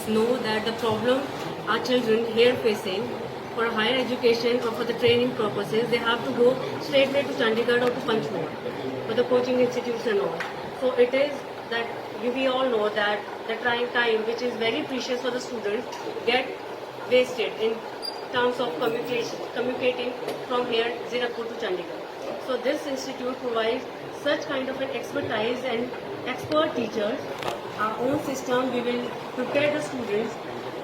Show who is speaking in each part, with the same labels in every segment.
Speaker 1: parents know that the problem our children here facing for higher education or for the training purposes, they have to go straightway to Chandigarh or to Panchmore for the coaching institutes and all. So it is that we all know that the trying time, which is very precious for the students, get wasted in terms of communicating from here, Zirakpur to Chandigarh. So this institute provides such kind of an expertise and expert teachers. Our own system, we will prepare the students,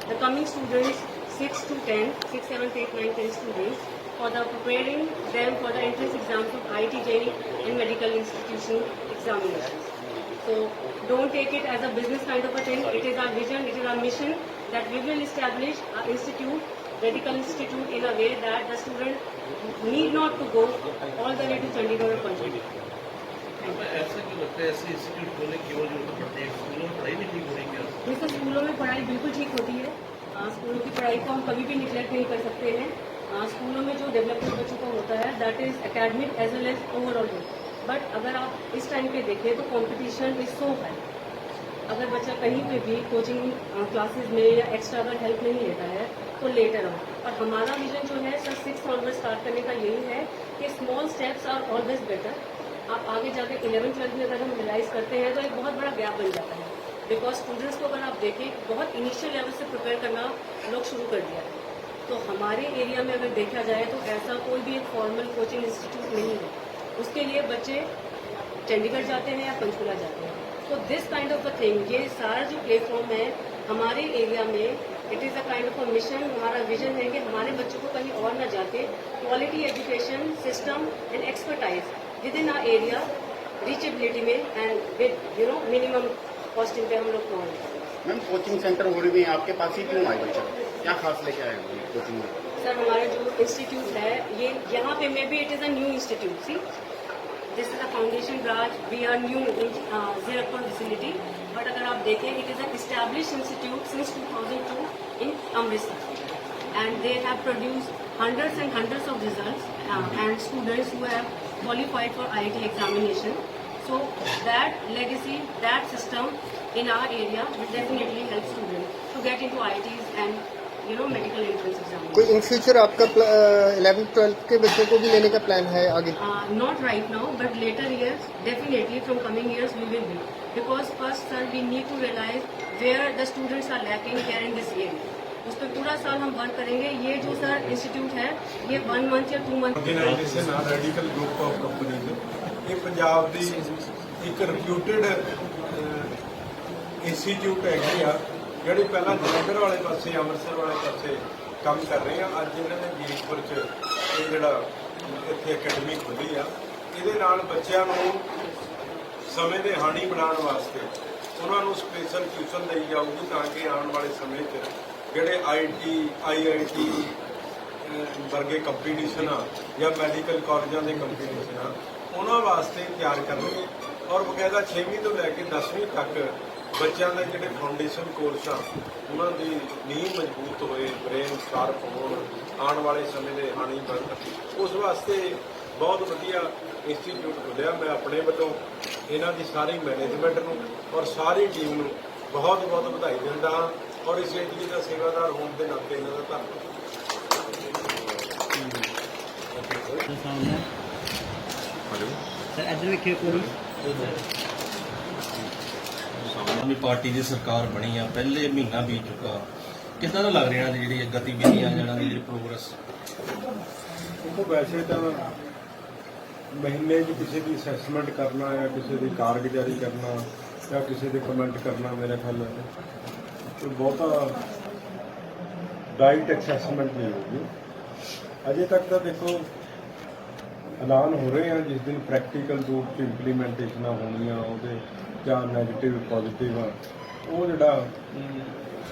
Speaker 1: the coming students, 6 to 10, 6, 7, 8, 9, 10 students, for the preparing them for the entrance exams of IIT, JEE and medical institution examinations. So don't take it as a business kind of a thing. It is our vision, it is our mission that we will establish an institute, medical institute, in a way that the student need not to go all the way to Chandigarh or Panchmar.
Speaker 2: ऐसा क्यों लगता है ऐसे institute खोलने की और जरूरत पड़ती है? स्कूलों में पढ़ाई नहीं ठीक हो रही क्या?
Speaker 1: जैसे स्कूलों में पढ़ाई बिल्कुल ठीक होती है। स्कूलों की पढ़ाई को हम कभी भी निगलेक्ट नहीं कर सकते हैं। स्कूलों में जो डेवलपमेंट बच्चों का होता है that is academic as well as overall. But अगर आप इस टाइम पे देखें तो कंपटीशन इज सो हाई। अगर बच्चा कहीं पे भी कोचिंग क्लासेस में या एक्स्ट्रा अगर हेल्प नहीं लेता है तो लेटर ऑन। और हमारा विजन जो है सर 6 ऑनवर्ड स्टार्ट करने का यही है कि small steps are always better. आप आगे जाके 11th-12th में अगर हम रियलाइज करते हैं तो एक बहुत बड़ा गैप बन जाता है, बिकॉज स्टूडेंट्स को अगर आप देखें बहुत इनिशियल लेवल से प्रिपेयर करना लोग शुरू कर दिया है। तो हमारे एरिया में अगर देखा जाए तो ऐसा कोई भी एक फॉर्मल कोचिंग इंस्टीट्यूट नहीं है। उसके लिए बच्चे चंडीगढ़ जाते हैं या पंचकुला जाते हैं। तो this kind of a thing, ये सारा जो प्लेटफॉर्म है हमारे एरिया में, it is a kind of a mission. हमारा विजन है कि हमारे बच्चों को कहीं और न जाके quality education system and expertise within our area, reachability में एंड विद मिनिमम कॉस्टिंग पे हम लोग प्रोवाइड करें।
Speaker 3: मैम कोचिंग सेंटर हो रही है आपके पास ही क्यों आए बच्चे, क्या खास लेके आए हो कोचिंग में?
Speaker 1: सर हमारा जो इंस्टीट्यूट है ये यहाँ पे may be it is a new institute. See this is a foundation branch, we are new in Zirakpur facility. But अगर आप देखें it is a establish institute since 2002 in Amritsar and they have produced hundreds and hundreds of results and students who have qualified for IIT examination. So that legacy, that system in our area will definitely help students to get into IITs and medical entrance examination.
Speaker 4: कोई in future आपका 11th-12th के बच्चों को भी लेने का plan है आगे?
Speaker 1: Not right now, but later years, definitely from coming years we will be. Because first, sir, we need to realize where the students are lacking here in this area. उस पर पूरा साल हम वर्क करेंगे। ये जो सर इंस्टीट्यूट है ये 1 मंथ या 2 month
Speaker 5: organisation a radical group of companies, ये पंजाब ਦੀ ਇੱਕ ਰਿਪਿਊਟਡ ਇੰਸਟੀਚਿਊਟ ਹੈਗੀ ਆ ਜਿਹੜੀ ਪਹਿਲਾਂ ਜਲੰਧਰ ਵਾਲੇ ਪਾਸੇ ਅੰਮ੍ਰਿਤਸਰ ਵਾਲੇ ਪਾਸੇ ਕੰਮ ਕਰ ਰਹੇ ਆ। ਅੱਜ ਇਹਨਾਂ ਨੇ ਜੀਰਕਪੁਰ 'ਚ ਇਹ ਜਿਹੜਾ ਇੱਥੇ ਅਕੈਡਮੀ ਖੋਲ੍ਹੀ ਆ, ਇਹਦੇ ਨਾਲ ਬੱਚਿਆਂ ਨੂੰ ਸਮੇਂ ਦੇ ਹਾਣੀ ਬਣਾਉਣ ਵਾਸਤੇ ਉਹਨਾਂ ਨੂੰ ਸਪੈਸ਼ਲ ਟਿਊਸ਼ਨ ਦੇਈ ਜਾਊਗੀ ਤਾਂ ਕਿ ਆਉਣ ਵਾਲੇ ਸਮੇਂ 'ਚ ਜਿਹੜੇ IIT ਵਰਗੇ ਕੰਪੀਟੀਸ਼ਨ ਆ ਜਾਂ ਮੈਡੀਕਲ ਕਾਲਜਾਂ ਦੇ ਕੰਪੀਟੀਸ਼ਨ ਆ ਉਹਨਾਂ ਵਾਸਤੇ ਤਿਆਰ ਕਰਨਗੇ। ਔਰ ਬਕਾਇਦਾ 6ਵੀਂ ਤੋਂ ਲੈ ਕੇ 10ਵੀਂ ਤੱਕ ਬੱਚਿਆਂ ਦੇ ਜਿਹੜੇ ਫਾਊਂਡੇਸ਼ਨ ਕੋਰਸ ਆ ਉਹਨਾਂ ਦੀ ਨੀਂਹ ਮਜ਼ਬੂਤ ਹੋਏ, ਬ੍ਰੇਨ ਸ਼ਾਰਪ ਹੋਣ, ਆਉਣ ਵਾਲੇ ਸਮੇਂ ਦੇ ਹਾਣੀ ਬਣਨ। ਉਸ ਵਾਸਤੇ ਬਹੁਤ ਵਧੀਆ ਇੰਸਟੀਚਿਊਟ ਖੁੱਲ੍ਹਿਆ। ਮੈਂ ਆਪਣੇ ਵੱਲੋਂ ਇਹਨਾਂ ਦੀ ਸਾਰੀ ਮੈਨੇਜਮੈਂਟ ਨੂੰ ਔਰ ਸਾਰੀ ਟੀਮ ਨੂੰ ਬਹੁਤ ਬਹੁਤ ਵਧਾਈ ਦਿੰਦਾ ਹਾਂ ਔਰ ਇਸ ਏਰੀਏ ਦਾ ਸੇਵਾਦਾਰ ਹੋਣ ਦੇ ਨਾਤੇ ਇਹਨਾਂ ਦਾ ਧੰਨਵਾਦ।
Speaker 2: ਆਮ ਪਾਰਟੀ ਦੀ ਸਰਕਾਰ ਬਣੀ ਆ, ਪਹਿਲੇ ਮਹੀਨਾ ਬੀਤ ਚੁੱਕਾ, ਕਿੱਦਾਂ ਦਾ ਲੱਗ ਰਿਹਾ ਜਿਹੜੀ ਗਤੀਵਿਧੀਆਂ ਜਿਹੜਾ ਦੀ ਜਿਹੜੀ ਪ੍ਰੋਗਰੈਸ?
Speaker 5: ਦੇਖੋ ਵੈਸੇ ਤਾਂ ਮਹੀਨੇ 'ਚ ਕਿਸੇ ਦੀ ਅਸੈਸਮੈਂਟ ਕਰਨਾ ਜਾਂ ਕਿਸੇ ਦੀ ਕਾਰਗੁਜ਼ਾਰੀ ਕਰਨਾ ਜਾਂ ਕਿਸੇ ਦੇ ਕਮੈਂਟ ਕਰਨਾ ਮੇਰੇ ਖਿਆਲ ਕੋਈ ਬਹੁਤਾ ਡਾਇਰੈਕਟ ਅਸੈਸਮੈਂਟ ਨਹੀਂ ਹੋਊਗੀ। ਅਜੇ ਤੱਕ ਤਾਂ ਦੇਖੋ ਐਲਾਨ ਹੋ ਰਹੇ ਆ, ਜਿਸ ਦਿਨ ਪ੍ਰੈਕਟੀਕਲ ਰੂਪ 'ਚ ਇੰਪਲੀਮੈਂਟੇਸ਼ਨਾਂ ਹੋਣੀਆਂ ਉਹਦੇ ਜਾਂ ਨੈਗੇਟਿਵ ਪੋਜ਼ੀਟਿਵ ਆ ਉਹ ਜਿਹੜਾ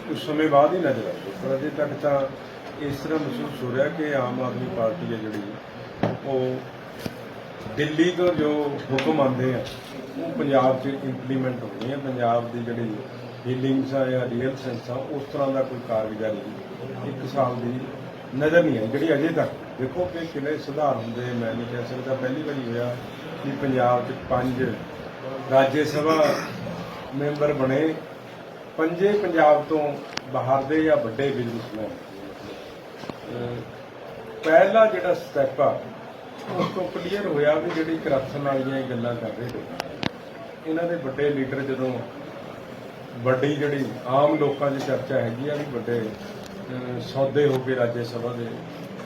Speaker 5: ਕੁਝ ਸਮੇਂ ਬਾਅਦ ਹੀ ਨਜ਼ਰ ਆਊਗਾ। ਪਰ ਅਜੇ ਤੱਕ ਤਾਂ ਇਸ ਤਰ੍ਹਾਂ ਮਹਿਸੂਸ ਹੋ ਰਿਹਾ ਕਿ ਆਮ ਆਦਮੀ ਪਾਰਟੀ ਹੈ ਜਿਹੜੀ ਉਹ ਦਿੱਲੀ ਤੋਂ ਜੋ ਹੁਕਮ ਆਉਂਦੇ ਆ ਉਹ ਪੰਜਾਬ 'ਚ ਇੰਪਲੀਮੈਂਟ ਹੋਣੀ ਹੈ। ਪੰਜਾਬ ਦੀ ਜਿਹੜੀ ਹੀਲਿੰਗਸ ਆ ਜਾਂ ਰੀਅਲ ਸੈਂਸ ਆ ਉਸ ਤਰ੍ਹਾਂ ਦਾ ਕੋਈ ਕਾਰਗੁਜ਼ਾਰੀ 1 ਸਾਲ ਦੀ ਨਜ਼ਰ ਨਹੀਂ ਆਈ ਜਿਹੜੀ ਅਜੇ ਤੱਕ। ਦੇਖੋ ਕਿ ਕਿੰਨੇ ਸੁਧਾਰ ਹੁੰਦੇ, ਮੈਂ ਨਹੀਂ ਕਹਿ ਸਕਦਾ ਪਹਿਲੀ ਵਾਰੀ ਹੋਇਆ ਕਿ ਪੰਜਾਬ 'ਚ 5 ਰਾਜ ਸਭਾ ਮੈਂਬਰ ਬਣੇ ਪੰਜੇ ਪੰਜਾਬ ਤੋਂ ਬਾਹਰ ਦੇ ਜਾਂ ਵੱਡੇ ਬਿਜ਼ਨਸਮੈਨ ਪਹਿਲਾ ਜਿਹੜਾ ਸਟੈਪ ਆ ਉਸ ਤੋਂ ਕਲੀਅਰ ਹੋਇਆ ਵੀ ਜਿਹੜੀ ਕਰਪਸ਼ਨ ਵਾਲੀਆਂ ਇਹ ਗੱਲਾਂ ਕਰ ਰਹੇ ਨੇ ਇਹਨਾਂ ਦੇ ਵੱਡੇ ਲੀਡਰ ਜਦੋਂ ਵੱਡੀ ਜਿਹੜੀ ਆਮ ਲੋਕਾਂ 'ਚ ਚਰਚਾ ਹੈਗੀ ਆ ਵੀ ਵੱਡੇ ਸੌਦੇ ਹੋ ਕੇ ਰਾਜ ਸਭਾ ਦੇ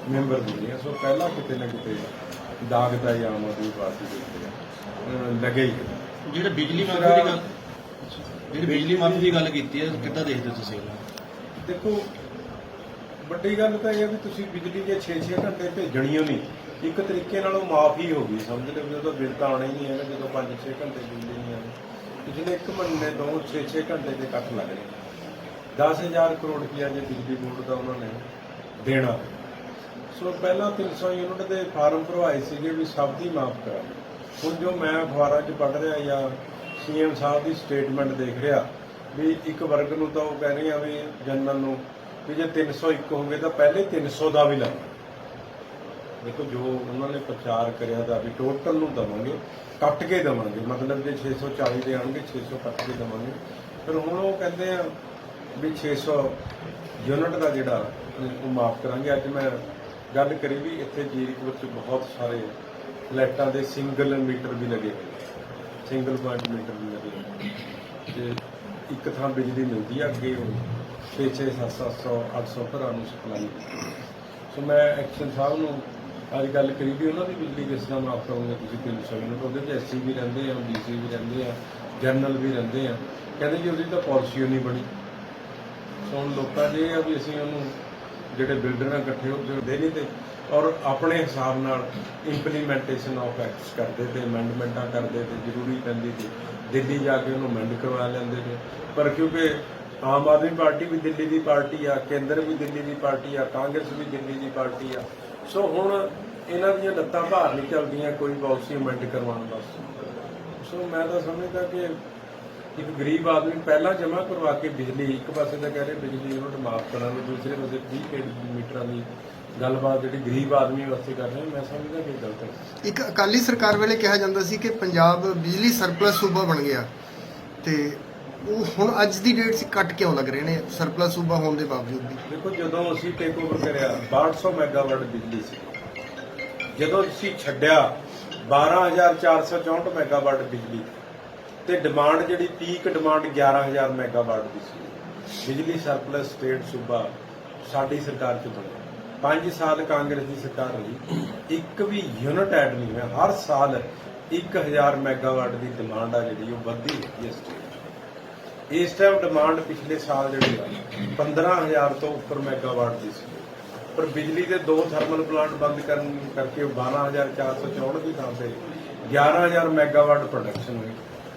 Speaker 5: ਮੈਂਬਰ ਬਣੇ ਆ। ਸੋ ਪਹਿਲਾਂ ਕਿਤੇ ਨਾ ਕਿਤੇ ਦਾਗ ਦਾ ਹੀ ਆਮ ਆਦਮੀ ਪਾਰਟੀ ਦੇ ਉੱਤੇ ਲੱਗੇ ਹੀ।
Speaker 2: ਜਿਹੜੇ ਬਿਜਲੀ ਮਾਫੀ ਦੀ ਗੱਲ ਦੀ ਗੱਲ ਕੀਤੀ ਹੈ, ਕਿੱਦਾਂ ਦੇਖਦੇ ਹੋ ਤੁਸੀਂ ਉਹਨੂੰ?
Speaker 5: ਦੇਖੋ ਵੱਡੀ ਗੱਲ ਤਾਂ ਇਹ ਹੈ ਵੀ ਤੁਸੀਂ ਬਿਜਲੀ ਦੇ 6-6 ਘੰਟੇ ਭੇਜਣੀਓ ਨਹੀਂ ਇੱਕ ਤਰੀਕੇ ਨਾਲ ਉਹ ਮਾਫ ਹੀ ਹੋ ਗਈ। ਸਮਝ ਲਓ ਵੀ ਉਹਦਾ ਬਿੱਲ ਤਾਂ ਆਉਣਾ ਹੀ ਨਹੀਂ ਹੈਗਾ ਜਦੋਂ 5-6 ਘੰਟੇ ਬਿਜਲੀ ਨਹੀਂ ਆਉਂਦੀ। ਪਿਛਲੇ 1 ਮਹੀਨੇ ਤੋਂ 6-6 ਘੰਟੇ ਦੇ ਕੱਟ ਲੱਗ ਰਹੇ 10,000 ਕਰੋੜ ਰੁਪਇਆ ਜੇ ਬਿਜਲੀ ਬੋਰਡ ਦਾ ਉਹਨਾਂ ਨੇ ਦੇਣਾ। ਸੋ ਪਹਿਲਾਂ 300 ਯੂਨਿਟ ਦੇ ਫਾਰਮ ਭਰਵਾਏ ਸੀਗੇ ਵੀ ਸਭ ਦੀ ਮਾਫ ਕਰਾ। ਹੁਣ ਜੋ ਮੈਂ ਅਖਬਾਰਾਂ 'ਚ ਪੜ੍ਹ ਰਿਹਾ ਜਾਂ ਸੀਐਮ ਸਾਹਿਬ ਦੀ ਸਟੇਟਮੈਂਟ ਦੇਖ ਰਿਹਾ ਵੀ ਇੱਕ ਵਰਗ ਨੂੰ ਤਾਂ ਉਹ ਕਹਿ ਰਹੇ ਆ ਵੀ ਜਨਰਲ ਨੂੰ ਵੀ ਜੇ 301 ਹੋਵੇ ਤਾਂ ਪਹਿਲੇ 300 ਦਾ ਵੀ ਲਾਓ। ਦੇਖੋ ਜੋ ਉਹਨਾਂ ਨੇ ਪ੍ਰਚਾਰ ਕਰਿਆ ਤਾਂ ਵੀ ਟੋਟਲ ਨੂੰ ਦੇਵਾਂਗੇ ਕੱਟ ਕੇ ਦੇਵਾਂਗੇ, ਮਤਲਬ ਜੇ 640 ਦੇ ਆਉਣਗੇ 600 ਕੱਟ ਕੇ ਦੇਵਾਂਗੇ। ਫਿਰ ਹੁਣ ਉਹ ਕਹਿੰਦੇ ਆ ਵੀ 600 ਯੂਨਿਟ ਦਾ ਜਿਹੜਾ ਉਹ ਮਾਫ ਕਰਾਂਗੇ। ਅੱਜ ਮੈਂ ਗੱਲ ਕਰੀ ਵੀ ਇੱਥੇ ਜੀਰਕਪੁਰ 'ਚ ਬਹੁਤ ਸਾਰੇ ਫਲੈਟਾਂ ਦੇ ਸਿੰਗਲ ਮੀਟਰ ਵੀ ਲੱਗੇ ਹੋਏ, ਸਿੰਗਲ ਪੁਆਇੰਟ ਮੀਟਰ ਵੀ ਲੱਗੇ ਹੋਏ ਤੇ ਇੱਕ ਥਾਂ ਬਿਜਲੀ ਮਿਲਦੀ ਆ, ਅੱਗੇ ਉਹ 600 700 800 ਘਰਾਂ ਨੂੰ ਸਪਲਾਈ। ਸੋ ਮੈਂ ਐਕਸ਼ਨ ਸਾਹਿਬ ਨੂੰ ਅੱਜ ਗੱਲ ਕਰੀ ਵੀ ਉਹਨਾਂ ਦੀ ਬਿਜਲੀ ਕਿਸ ਤਰ੍ਹਾਂ ਮਾਫ ਕਰੋਗੇ ਤੁਸੀਂ 300 ਯੂਨਿਟ। ਉਹਦੇ 'ਚ SC ਵੀ ਰਹਿੰਦੇ ਆ, BC ਵੀ ਰਹਿੰਦੇ ਆ, ਜਨਰਲ ਵੀ ਰਹਿੰਦੇ ਆ। ਕਹਿੰਦੇ ਜੀ ਉਹਦੀ ਤਾਂ ਪਾਲਿਸੀ ਨਹੀਂ ਬਣੀ। ਸੋ ਹੁਣ ਲੋਕਾਂ ਦੇ ਆ ਵੀ ਅਸੀਂ ਉਹਨੂੰ ਜਿਹੜੇ ਬਿਲਡਰ ਨਾਲ ਇਕੱਠੇ ਹੋ ਕੇ ਦੇ ਨਹੀਂ ਤੇ ਔਰ ਆਪਣੇ ਹਿਸਾਬ ਨਾਲ ਇੰਪਲੀਮੈਂਟੇਸ਼ਨ ਆਫ ਐਕਟਸ ਕਰਦੇ ਤੇ ਅਮੈਂਡਮੈਂਟਾਂ ਕਰਦੇ ਤੇ ਜ਼ਰੂਰੀ ਪੈਂਦੀ ਤੇ ਦਿੱਲੀ ਜਾ ਕੇ ਉਹਨੂੰ ਅਮੈਂਡ ਕਰਵਾ ਲੈਂਦੇ ਨੇ। ਪਰ ਕਿਉਂਕਿ ਆਮ ਆਦਮੀ ਪਾਰਟੀ ਵੀ ਦਿੱਲੀ ਦੀ ਪਾਰਟੀ ਆ, ਕੇਂਦਰ ਵੀ ਦਿੱਲੀ ਦੀ ਪਾਰਟੀ ਆ, ਕਾਂਗਰਸ ਵੀ ਦਿੱਲੀ ਦੀ ਪਾਰਟੀ ਆ। ਸੋ ਹੁਣ ਇਹਨਾਂ ਦੀਆਂ ਲੱਤਾਂ ਭਾਰ ਨਹੀਂ ਚੱਲਦੀਆਂ ਕੋਈ ਪਾਲਿਸੀ ਅਮੈਂਡ ਕਰਵਾਉਣ ਵਾਸਤੇ। ਸੋ ਮੈਂ ਤਾਂ ਸਮਝਦਾ ਕਿ ਇੱਕ ਗਰੀਬ ਆਦਮੀ ਪਹਿਲਾਂ ਜਮ੍ਹਾਂ ਕਰਵਾ ਕੇ ਬਿਜਲੀ ਇੱਕ ਪਾਸੇ ਤਾਂ ਕਹਿ ਰਹੇ ਬਿਜਲੀ ਯੂਨਿਟ ਮਾਫ ਕਰਾਂਗੇ, ਦੂਸਰੇ ਪਾਸੇ 20 ਮੀਟਰਾਂ ਦੀ ਗੱਲਬਾਤ ਜਿਹੜੀ ਗਰੀਬ ਆਦਮੀ ਵਾਸਤੇ ਕਰ ਰਹੇ ਮੈਂ ਸਮਝਦਾ ਕਿ ਗਲਤ ਹੈ।
Speaker 4: ਇੱਕ ਅਕਾਲੀ ਸਰਕਾਰ ਵੇਲੇ ਕਿਹਾ ਜਾਂਦਾ ਸੀ ਕਿ ਪੰਜਾਬ ਬਿਜਲੀ ਸਰਪਲਸ ਸੂਬਾ ਬਣ ਗਿਆ ਤੇ ਉਹ ਹੁਣ ਅੱਜ ਦੀ ਡੇਟ 'ਚ ਕੱਟ ਕਿਉਂ ਲੱਗ ਰਹੇ ਨੇ ਸਰਪਲਸ ਸੂਬਾ ਹੋਣ ਦੇ ਬਾਵਜੂਦ ਵੀ?
Speaker 5: ਦੇਖੋ ਜਦੋਂ ਅਸੀਂ ਟੇਕ ਓਵਰ ਕਰਿਆ 6200 ਮੈਗਾਵਾਟ ਬਿਜਲੀ ਸੀ, ਜਦੋਂ ਅਸੀਂ ਛੱਡਿਆ 12464 ਮੈਗਾਵਾਟ ਬਿਜਲੀ ਤੇ ਡਿਮਾਂਡ ਜਿਹੜੀ ਪੀਕ ਡਿਮਾਂਡ 11000 ਮੈਗਾਵਾਟ ਦੀ ਸੀ। ਬਿਜਲੀ ਸਰਪਲਸ ਸਟੇਟ ਸੂਬਾ ਸਾਡੀ ਸਰਕਾਰ 'ਚ ਬਣਿਆ। 5 ਸਾਲ ਕਾਂਗਰਸ ਦੀ ਸਰਕਾਰ ਰਹੀ, ਇੱਕ ਵੀ ਯੂਨਿਟ ਐਡ ਨਹੀਂ ਹੋਇਆ। ਹਰ ਸਾਲ 1000 ਮੈਗਾਵਾਟ ਦੀ ਡਿਮਾਂਡ ਆ ਜਿਹੜੀ ਉਹ ਵੱਧਦੀ ਹੈ ਇਸ ਸਟੇਟ। ਇਸ ਟਾਈਮ ਡਿਮਾਂਡ ਪਿਛਲੇ ਸਾਲ ਜਿਹੜੀ ਆ 15000 ਤੋਂ ਉੱਪਰ ਮੈਗਾਵਾਟ ਦੀ ਸੀ, ਪਰ ਬਿਜਲੀ ਦੇ 2 ਥਰਮਲ ਪਲਾਂਟ ਬੰਦ ਕਰਨ ਕਰਕੇ 12464 ਦੀ ਥਾਂ ਤੇ 11000 ਮੈਗਾਵਾਟ ਪ੍ਰੋਡਕਸ਼ਨ ਹੋਈ।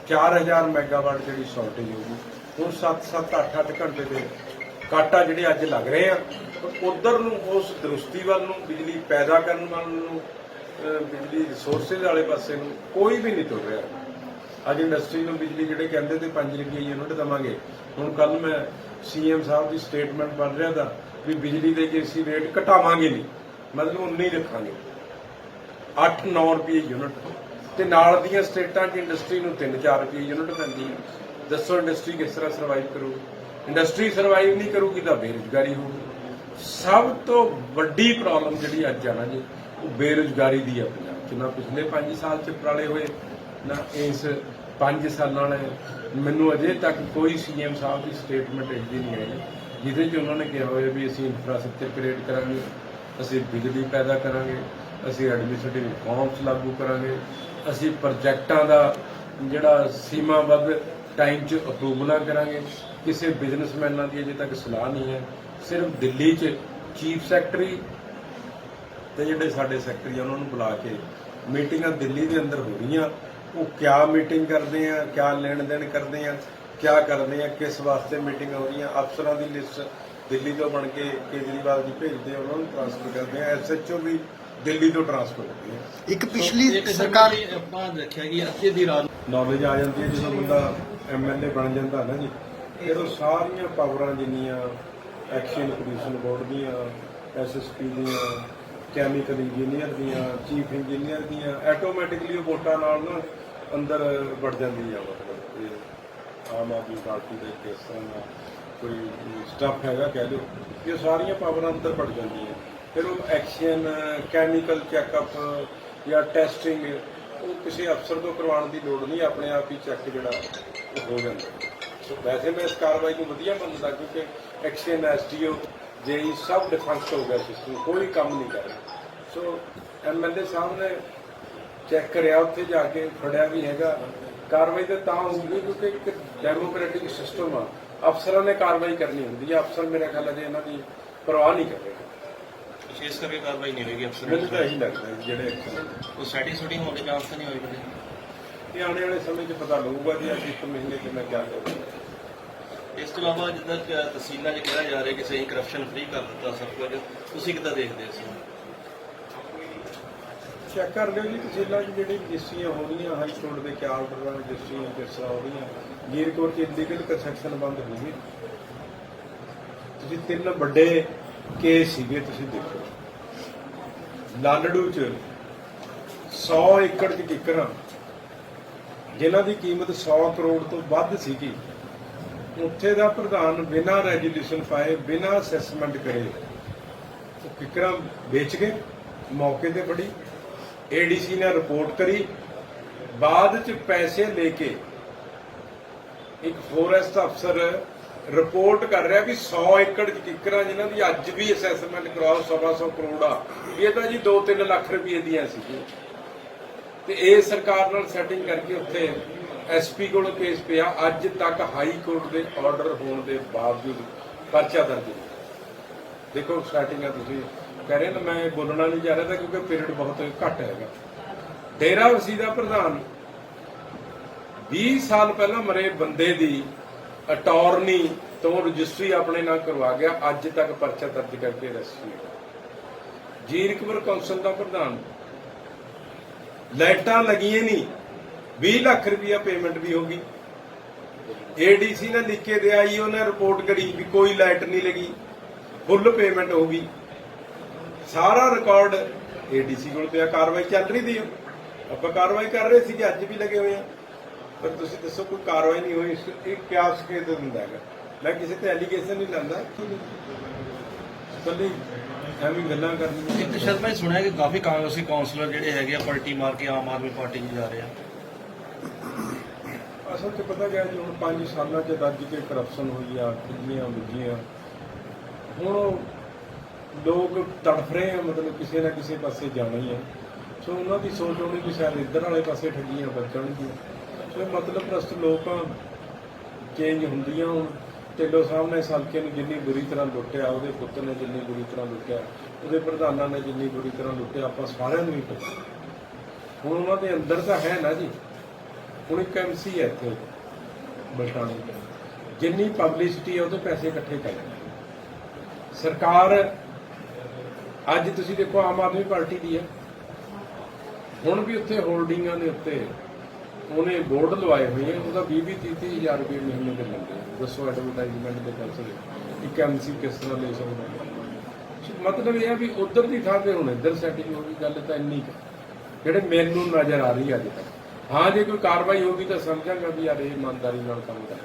Speaker 5: 4000 ਮੈਗਾਵਾਟ ਜਿਹੜੀ ਸ਼ਾਰਟੇਜ ਹੋ ਗਈ। ਹੁਣ 7-7 8-8 ਘੰਟੇ ਦੇ ਕਾਟਾ ਜਿਹੜੇ ਅੱਜ ਲੱਗ ਰਹੇ ਆ ਉਧਰ ਨੂੰ ਉਸ ਦਰੁਸਤੀ ਵੱਲ ਨੂੰ ਬਿਜਲੀ ਪੈਦਾ ਕਰਨ ਵੱਲ ਨੂੰ ਬਿਜਲੀ ਰਿਸੋਰਸਿਸ ਵਾਲੇ ਪਾਸੇ ਨੂੰ ਕੋਈ ਵੀ ਨਹੀਂ ਤੁਰ ਰਿਹਾ। ਅੱਜ ਇੰਡਸਟਰੀ ਨੂੰ ਬਿਜਲੀ ਜਿਹੜੇ ਕਹਿੰਦੇ ਤੇ 5 ਰੁਪਏ ਯੂਨਿਟ ਦੇਵਾਂਗੇ, ਹੁਣ ਕੱਲ ਮੈਂ CM ਸਾਹਿਬ ਦੀ ਸਟੇਟਮੈਂਟ ਪੜ੍ਹ ਰਿਹਾ ਤਾਂ ਵੀ ਬਿਜਲੀ ਦੇ ਜੇ ਅਸੀਂ ਰੇਟ ਘਟਾਵਾਂਗੇ ਨਹੀਂ, ਮਤਲਬ ਉਨੇ ਹੀ ਰੱਖਾਂਗੇ 8-9 ਰੁਪਏ ਯੂਨਿਟ। ਤੇ ਨਾਲ ਦੀਆਂ ਸਟੇਟਾਂ 'ਚ ਇੰਡਸਟਰੀ ਨੂੰ 3-4 ਰੁਪਏ ਯੂਨਿਟ ਪੈਂਦੀ ਹੈ। ਦੱਸੋ ਇੰਡਸਟਰੀ ਕਿਸ ਤਰ੍ਹਾਂ ਸਰਵਾਈਵ ਕਰੂਗੀ? ਇੰਡਸਟਰੀ ਸਰਵਾਈਵ ਨਹੀਂ ਕਰੂਗੀ ਤਾਂ ਬੇਰੁਜ਼ਗਾਰੀ ਹੋਊਗੀ। ਸਭ ਤੋਂ ਵੱਡੀ ਪ੍ਰੋਬਲਮ ਜਿਹੜੀ ਅੱਜ ਆ ਨਾ ਜੀ ਉਹ ਬੇਰੁਜ਼ਗਾਰੀ ਦੀ ਆ ਪੰਜਾਬ 'ਚ। ਨਾ ਪਿਛਲੇ 5 ਸਾਲ 'ਚ ਉਪਰਾਲੇ ਹੋਏ ਨਾ ਇਸ 5 ਸਾਲਾਂ ਨੇ। ਮੈਨੂੰ ਅਜੇ ਤੱਕ ਕੋਈ CM ਸਾਹਿਬ ਦੀ ਸਟੇਟਮੈਂਟ ਇਹਦੀ ਨਹੀਂ ਆਈ ਜਿਹਦੇ 'ਚ ਉਹਨਾਂ ਨੇ ਕਿਹਾ ਹੋਇਆ ਵੀ ਅਸੀਂ ਇਨਫਰਾਸਟ੍ਰਕਚਰ ਕ੍ਰੀਏਟ ਕਰਾਂਗੇ, ਅਸੀਂ ਬਿਜਲੀ ਪੈਦਾ ਕਰਾਂਗੇ, ਅਸੀਂ ਐਡਮਿਨਿਸਟ੍ਰੇਟਿਵ ਰਿਫਾਰਮਸ ਲਾਗੂ ਕਰਾਂਗੇ, ਅਸੀਂ ਪ੍ਰੋਜੈਕਟਾਂ ਦਾ ਜਿਹੜਾ ਸੀਮਾਬੱਧ ਟਾਈਮ 'ਚ ਅਪਰੂਵਲਾਂ ਕਰਾਂਗੇ। ਕਿਸੇ ਬਿਜ਼ਨਸਮੈਨਾਂ ਦੀ ਅਜੇ ਤੱਕ ਸਲਾਹ ਨਹੀਂ ਹੈ। ਸਿਰਫ ਦਿੱਲੀ 'ਚ ਚੀਫ ਸੈਕਟਰੀ ਤੇ ਜਿਹੜੇ ਸਾਡੇ ਸੈਕਟਰੀ ਆ ਉਹਨਾਂ ਨੂੰ ਬੁਲਾ ਕੇ ਮੀਟਿੰਗਾਂ ਦਿੱਲੀ ਦੇ ਅੰਦਰ ਹੋ ਰਹੀਆਂ। ਉਹ ਕਿਆ ਮੀਟਿੰਗ ਕਰਦੇ ਆ, ਕਿਆ ਲੈਣ ਦੇਣ ਕਰਦੇ ਆ, ਕਿਆ ਕਰਦੇ ਆ, ਕਿਸ ਵਾਸਤੇ ਮੀਟਿੰਗ ਹੋ ਰਹੀਆਂ। ਅਫਸਰਾਂ ਦੀ ਲਿਸਟ ਦਿੱਲੀ ਤੋਂ ਬਣ ਕੇ ਕੇਜਰੀਵਾਲ ਜੀ ਭੇਜਦੇ, ਉਹਨਾਂ ਨੂੰ ਟ੍ਰਾਂਸਫਰ ਕਰਦੇ ਆ। SHO ਵੀ ਦਿੱਲੀ ਤੋਂ ਟ੍ਰਾਂਸਫਰ ਹੁੰਦੀ ਹੈ।
Speaker 4: ਇੱਕ ਪਿਛਲੀ ਸਰਕਾਰ
Speaker 2: ਆਪਾਂ ਦੇਖਿਆ ਕਿ ਅੱਧੀ ਦੀ ਰਾਤ
Speaker 5: ਨੌਲੇਜ ਆ ਜਾਂਦੀ ਹੈ ਜਦੋਂ ਬੰਦਾ MLA ਬਣ ਜਾਂਦਾ ਨਾ ਜੀ, ਜਦੋਂ ਸਾਰੀਆਂ ਪਾਵਰਾਂ ਜਿੰਨੀਆਂ ਐਕਸ਼ਨ ਪੋਲਿਊਸ਼ਨ ਬੋਰਡ ਦੀਆਂ, SSP ਦੀਆਂ, ਕੈਮੀਕਲ ਇੰਜੀਨੀਅਰ ਦੀਆਂ, ਚੀਫ ਇੰਜੀਨੀਅਰ ਦੀਆਂ, ਆਟੋਮੈਟਿਕਲੀ ਉਹ ਵੋਟਾਂ ਨਾਲ ਨਾ ਅੰਦਰ ਵੜ ਜਾਂਦੀ ਆ। ਮਤਲਬ ਆਮ ਆਦਮੀ ਪਾਰਟੀ ਦੇ ਕਿਸ ਤਰ੍ਹਾਂ ਦਾ ਕੋਈ ਸਟੱਫ ਹੈਗਾ ਕਹਿ ਦਿਓ, ਇਹ ਸਾਰੀਆਂ ਪਾਵਰਾਂ ਅੰਦਰ ਵੜ ਜਾਂਦੀਆਂ। ਫਿਰ ਉਹ ਐਕਸ਼ਨ, ਕੈਮੀਕਲ ਚੈੱਕਅਪ ਜਾਂ ਟੈਸਟਿੰਗ ਉਹ ਕਿਸੇ ਅਫਸਰ ਤੋਂ ਕਰਵਾਉਣ ਦੀ ਲੋੜ ਨਹੀਂ, ਆਪਣੇ ਆਪ ਹੀ ਚੈੱਕ ਜਿਹੜਾ ਉਹ ਹੋ ਜਾਂਦਾ। ਸੋ ਵੈਸੇ ਮੈਂ ਇਸ ਕਾਰਵਾਈ ਨੂੰ ਵਧੀਆ ਮੰਨਦਾ, ਕਿਉਂਕਿ ਐਕਸ਼ਨ, ਐਸਡੀਓ, ਜੇਈ ਸਭ ਡਿਫੰਕਟ ਹੋ ਗਿਆ ਸਿਸਟਮ, ਕੋਈ ਕੰਮ ਨਹੀਂ ਕਰ ਰਿਹਾ। ਸੋ ਐਮਐਲਏ ਸਾਹਿਬ ਨੇ ਚੈੱਕ ਕਰਿਆ, ਉੱਥੇ ਜਾ ਕੇ ਫੜਿਆ ਵੀ ਹੈਗਾ। ਕਾਰਵਾਈ ਤਾਂ ਹੋਊਗੀ ਕਿਉਂਕਿ ਇੱਕ ਡੈਮੋਕ੍ਰੈਟਿਕ ਸਿਸਟਮ ਆ, ਅਫਸਰਾਂ ਨੇ ਕਾਰਵਾਈ ਕਰਨੀ ਹੁੰਦੀ ਹੈ। ਅਫਸਰ ਮੇਰੇ ਖਿਆਲ ਅਜੇ ਇਹਨਾਂ ਦੀ ਪਰਵਾਹ ਨਹੀਂ ਕਰ ਰਹੇ।
Speaker 2: ਵਿਸ਼ੇਸ਼ ਕਰਕੇ ਕਾਰਵਾਈ ਨਹੀਂ ਹੋਏਗੀ ਅਫਸਰ
Speaker 5: ਮੈਨੂੰ ਤਾਂ ਇਹੀ ਲੱਗਦਾ ਵੀ ਜਿਹੜੇ ਐਕਸ਼ਨ
Speaker 2: ਕੋਈ ਸੈਟਿਸਫਾਈਡ ਹੋਣ ਦੇ ਚਾਂਸ ਤਾਂ ਨਹੀਂ ਹੋਏਗਾ।
Speaker 5: ਇਹ ਆਉਣ ਵਾਲੇ ਸਮੇਂ 'ਚ ਪਤਾ ਲੱਗੂਗਾ ਜੀ ਅਸੀਂ ਇੱਕ ਮਹੀਨੇ 'ਚ ਮੈਂ ਕਿਆ ਕਰਾਂਗਾ।
Speaker 2: ਇਸ ਤੋਂ ਇਲਾਵਾ ਜਿੱਦਾਂ ਤਹਿਸੀਲਾਂ 'ਚ ਕਿਹਾ ਜਾ ਰਿਹਾ ਕਿ ਸਹੀ ਕਰਪਸ਼ਨ ਫ੍ਰੀ ਕਰ ਦਿੱਤਾ ਸਭ ਕੁਝ, ਤੁਸੀਂ ਕਿੱਦਾਂ ਦੇਖਦੇ ਸੀ?
Speaker 5: ਚੈੱਕ ਕਰ ਲਿਓ ਜੀ ਤਹਿਸੀਲਾਂ 'ਚ ਜਿਹੜੀ ਰਜਿਸਟਰੀਆਂ ਹੋ ਰਹੀਆਂ, ਹਾਈ ਕੋਰਟ ਦੇ ਕਿਆ ਆਰਡਰ ਨਾਲ ਰਜਿਸਟਰੀਆਂ ਕਿਸ ਤਰ੍ਹਾਂ ਹੋ ਰਹੀਆਂ। ਜੀਰਕਪੁਰ 'ਚ ਇਲੀਗਲ ਕੰਸਟਰਕਸ਼ਨ ਬੰਦ ਹੋ ਗਈ। ਤੁਸੀਂ 3 ਵੱਡੇ ਕੇਸ ਸੀਗੇ, ਤੁਸੀਂ ਦੇਖੋ ਲਾਲੜੂ 'ਚ 100 ਏਕੜ 'ਚ ਕਿੱਕਰਾਂ ਜਿਨ੍ਹਾਂ ਦੀ ਕੀਮਤ 100 ਕਰੋੜ ਤੋਂ ਵੱਧ ਸੀਗੀ, ਉੱਥੇ ਦਾ ਪ੍ਰਧਾਨ ਬਿਨਾਂ ਰੈਜੂਲੇਸ਼ਨ ਪਾਏ, ਬਿਨਾਂ ਅਸੈਸਮੈਂਟ ਕਰੇ ਉਹ ਕਿੱਕਰਾਂ ਵੇਚ ਕੇ ਮੌਕੇ ਤੇ ਫੜੀ। ਏਡੀਸੀ ਨੇ ਰਿਪੋਰਟ ਕਰੀ, ਬਾਅਦ ਚ ਪੈਸੇ ਲੈ ਕੇ ਇੱਕ ਫੋਰੈਸਟ ਅਫਸਰ ਰਿਪੋਰਟ ਕਰ ਰਿਹਾ ਵੀ 100 ਏਕੜ ਚ ਕਿੱਕਰਾਂ ਜਿਨ੍ਹਾਂ ਦੀ ਅੱਜ ਵੀ ਅਸੈਸਮੈਂਟ ਕਰਾਓ 100 ਕਰੋੜ ਆ, ਇਹ ਤਾਂ ਜੀ 2-3 ਲੱਖ ਰੁਪਏ ਦੀਆਂ ਸੀ। ਤੇ ਇਹ ਸਰਕਾਰ ਨਾਲ ਸੈਟਿੰਗ ਕਰਕੇ ਉੱਥੇ ਐਸਪੀ ਕੋਲ ਕੇਸ ਪਿਆ, ਅੱਜ ਤੱਕ ਹਾਈ ਕੋਰਟ ਦੇ ਆਰਡਰ ਹੋਣ ਦੇ ਬਾਵਜੂਦ ਪਰਚਾ ਦਰਜ ਨਹੀਂ। ਦੇਖੋ ਸੈਟਿੰਗ ਆ, ਤੁਸੀਂ ਕਹਿ ਰਹੇ ਨਾ, ਮੈਂ ਬੋਲਣਾ ਨਹੀਂ ਜਾ ਰਿਹਾ ਤਾਂ ਕਿਉਂਕਿ ਪੀਰੀਅਡ ਬਹੁਤ ਘੱਟ ਹੈਗਾ। ਡੇਰਾ ਵਸੀ ਦਾ ਪ੍ਰਧਾਨ 20 ਸਾਲ ਪਹਿਲਾਂ ਮਰੇ ਬੰਦੇ ਦੀ ਅਟਾਰਨੀ ਤੋਂ ਰਜਿਸਟਰੀ ਆਪਣੇ ਨਾਲ ਕਰਵਾ ਗਿਆ, ਅੱਜ ਤੱਕ ਪਰਚਾ ਦਰਜ ਕਰਕੇ ਅਰੈਸਟ ਨਹੀਂ ਹੋਇਆ। ਜੀਰਕਪੁਰ ਕੌਂਸਲ ਦਾ ਪ੍ਰਧਾਨ, ਲਾਈਟਾਂ ਲੱਗੀਆਂ ਨਹੀਂ, 20 ਲੱਖ ਰੁਪਇਆ ਪੇਮੈਂਟ ਵੀ ਹੋ ਗਈ। ਏਡੀਸੀ ਨੇ ਲਿਖ ਕੇ ਦਿਆ, ਈਓ ਨੇ ਰਿਪੋਰਟ ਕਰੀ ਵੀ ਕੋਈ ਲਾਈਟ ਨਹੀਂ ਲੱਗੀ, ਫੁੱਲ ਪੇਮੈਂਟ ਹੋ ਗਈ। ਸਾਰਾ ਰਿਕਾਰਡ ਏਡੀਸੀ ਕੋਲ ਪਿਆ, ਕਾਰਵਾਈ ਚੱਲ ਰਹੀ ਦੀ। ਆਪਾਂ ਕਾਰਵਾਈ ਕਰ ਰਹੇ ਸੀ ਕਿ ਅੱਜ ਵੀ ਲੱਗੇ ਹੋਏ ਆ, ਪਰ ਤੁਸੀਂ ਦੱਸੋ ਕੋਈ ਕਾਰਵਾਈ ਨਹੀਂ ਹੋਈ। ਇਹ ਕਿਆ ਸ਼ਿਕਾਇਤ ਦਿੰਦਾ ਹੈਗਾ? ਮੈਂ ਕਿਸੇ ਤੇ ਐਲੀਗੇਸ਼ਨ ਨਹੀਂ ਲਾਉਂਦਾ, ਕੱਲੀ ਐਵੇਂ ਗੱਲਾਂ ਕਰਨੀਆਂ।
Speaker 2: ਇੱਕ ਸ਼ਰਮਾ ਹੀ ਸੁਣਿਆ ਕਿ ਕਾਫੀ ਕਾਂਗਰਸੀ ਕਾਉਂਸਲਰ ਜਿਹੜੇ ਹੈਗੇ ਆ ਪਲਟੀ ਮਾਰ ਕੇ ਆਮ ਆਦਮੀ ਪਾਰਟੀ 'ਚ ਜਾ ਰਹੇ ਆ।
Speaker 5: ਅਸਲ 'ਚ ਪਤਾ ਗਿਆ ਜੀ, ਹੁਣ 5 ਸਾਲਾਂ 'ਚ ਰੱਜ ਕੇ ਕਰਪਸ਼ਨ ਹੋਈ ਆ, ਖੁੱਲੀਆਂ ਵੱਜੀਆਂ। ਹੁਣ ਲੋਕ ਤੜਫ ਰਹੇ ਆ, ਮਤਲਬ ਕਿਸੇ ਨਾ ਕਿਸੇ ਪਾਸੇ ਜਾਣਾ ਹੀ ਹੈ। ਸੋ ਉਹਨਾਂ ਦੀ ਸੋਚ ਹੋਣੀ ਕਿ ਸ਼ਾਇਦ ਇੱਧਰ ਵਾਲੇ ਪਾਸੇ ਠੱਗੀਆਂ ਬਚਣਗੀਆਂ। ਸੋ ਮਤਲਬ ਪ੍ਰਸਤ ਲੋਕ ਚੇਂਜ ਹੁੰਦੀਆਂ। ਹੁਣ ਢਿੱਲੋਂ ਸਾਹਿਬ ਨੇ ਇਸ ਹਲਕੇ ਨੂੰ ਜਿੰਨੀ ਬੁਰੀ ਤਰ੍ਹਾਂ ਲੁੱਟਿਆ, ਉਹਦੇ ਪੁੱਤ ਨੇ ਜਿੰਨੀ ਬੁਰੀ ਤਰ੍ਹਾਂ ਲੁੱਟਿਆ, ਉਹਦੇ ਪ੍ਰਧਾਨਾਂ ਨੇ ਜਿੰਨੀ ਬੁਰੀ ਤਰ੍ਹਾਂ ਲੁੱਟਿਆ, ਆਪਾਂ ਸਾਰਿਆਂ ਨੂੰ ਹੀ ਪਤਾ। ਹੁਣ ਉਹਨਾਂ ਦੇ ਅੰਦਰ ਤਾਂ ਹੈ ਨਾ ਜੀ। ਹੁਣ ਇੱਕ MC ਹੈ ਇੱਥੇ ਬਲਟਾਣੀ, ਜਿੰਨੀ ਪਬਲਿਸਿਟੀ ਹੈ ਉਹਦੇ ਪੈਸੇ ਇਕੱਠੇ ਕਰ ਸਰਕਾਰ। ਅੱਜ ਤੁਸੀਂ ਦੇਖੋ ਆਮ ਆਦਮੀ ਪਾਰਟੀ ਦੀ ਹੈ, ਹੁਣ ਵੀ ਉੱਥੇ ਹੋਲਡਿੰਗਾਂ ਦੇ ਉੱਤੇ ਉਹਨੇ ਬੋਰਡ ਲਵਾਏ ਹੋਏ ਆ, ਉਹਦਾ 20-30 ਹਜ਼ਾਰ ਰੁਪਏ ਮਹੀਨੇ ਦੇ ਲੈਂਦੇ ਆ। ਦੱਸੋ ਐਡਵਰਟਾਈਜ਼ਮੈਂਟ ਦੇ ਪੈਸੇ ਇੱਕ MC ਕਿਸ ਤਰ੍ਹਾਂ ਲੈ ਸਕਦਾ? ਮਤਲਬ ਇਹ ਆ ਵੀ ਉਧਰ ਦੀ ਥਾਂ ਤੇ ਹੁਣ ਇੱਧਰ ਸੈਟਿੰਗ ਹੋ ਗਈ। ਗੱਲ ਤਾਂ ਇੰਨੀ ਕੁ ਜਿਹੜੇ ਮੈਨੂੰ ਨਜ਼ਰ ਆ ਰਹੀ ਅੱਜ ਤੱਕ। ਹਾਂ, ਜੇ ਕੋਈ ਕਾਰਵਾਈ ਹੋਗੀ ਤਾਂ ਸਮਝਾਂਗਾ ਵੀ ਯਾਰ ਇਹ ਇਮਾਨਦਾਰੀ ਨਾਲ ਕੰਮ ਕਰ